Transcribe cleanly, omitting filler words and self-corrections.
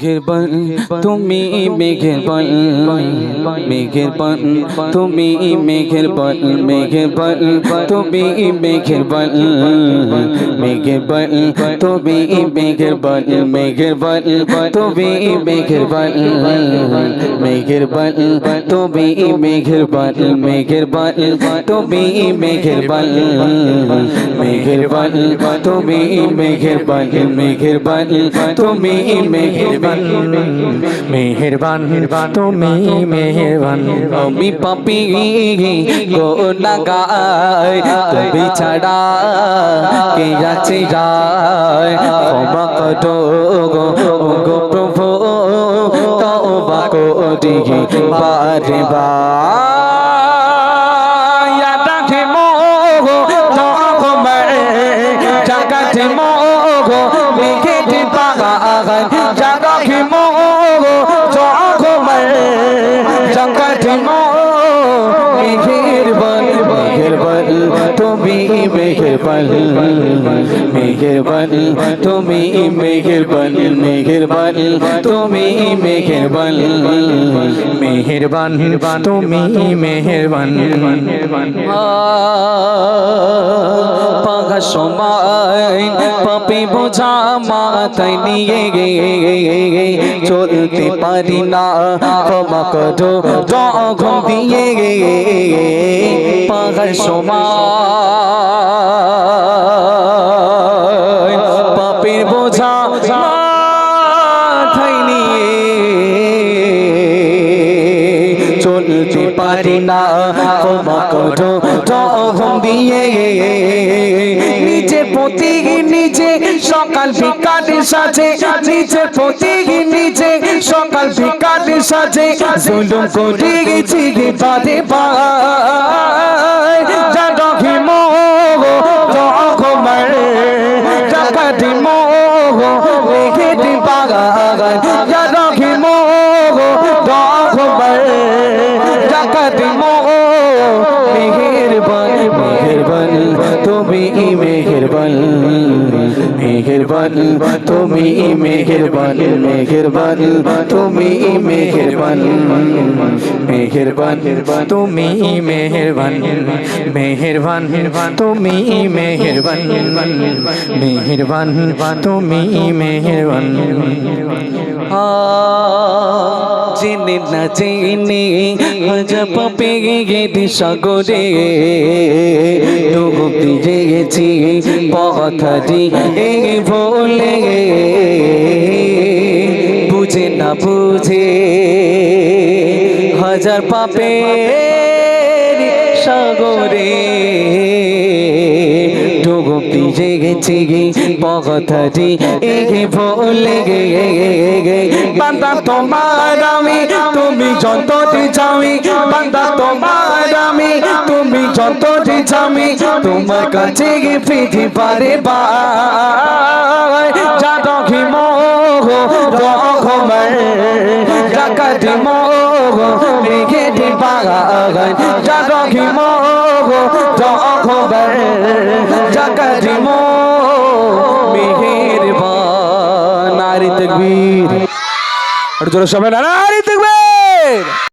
মেঘের বান তুমি মেঘের বান মেঘের বান তুমি মেঘের বান মেঘের বান তুমি মেঘের বান মেঘের বান তুমি মেঘের বান মেঘের বান তুমি মেঘের বান মেঘের বান তুমি মেঘের বান মেঘের বান তুমি মেঘের বান মেঘের বান তুমি মেঘের বান মেঘের বান তুমি মেহেরবান মেহেরবান তুমি মেহেরবান আমি পাপী গুনাহগার তুমি ছাড়া কে আছে যায় ক্ষমা করো গো প্রভু তওবা করি বারে বার ইয়াদা খেমো তো আমার জাগাতে মোগো মেঘে বাগান জাগা খেমো তো আমার জাগাতে মো মেঘের বান তুমি মেঘের বান মেঘের বান তুমি মেঘের বান মেঘের বান তুমি মেঘের বান মেহেরবান তুমি মেহেরবান পাগা সময় পাপি বোঝা মাথায় নিয়ে চলতে পারি না ক্ষমা করো যখন দিয়ে পাগা সময় পাপের বোঝা মাথায় নিয়ে চলতে পারি না ক্ষমা করো যখন দিয়ে নিজের প্রতি নিজে সকাল বিকাল সাজে নিজের প্রতি নিজে সকাল বিকাল সাজে জুলুম করে গেছি বাদে বাই জাগি মোহ তখন জাগাতি মোহ মেঘে বাগান জাগি মোহ তখন জাগাতি মোহ মেহেরবান মেহেরবান তুমি মেহেরবান মেহেরবান তুমি মেহেরবান মেহেরবান তুমি মেহেরবান মেহেরবান তুমি মেহেরবান মেহেরবান তুমি মেহেরবান মেহেরবান তুমি মেহেরবান জেনে না জেনে গজব পেয়ে গেছি সাগরে ডুব দিয়ে গেছি পথটি ভোলে বুঝে না বুঝে হাজার পাপের সাগরে ডুব দিয়ে গেছি পথটি ভোলে বান্দা তোমার আমি তুমি যতটি চামি বান্দা তোমার আমি তুমি যতটি চামি তোমার কাছে ফিরে পারে বাই জাগি মোহ তখন জাগাতি মোহ মেঘে বাগান জাগি মোহ তখন জাগাতি মোহ মেহেরবান নারী তাকবীর আর জোরে সবাই নারী তাকবীর।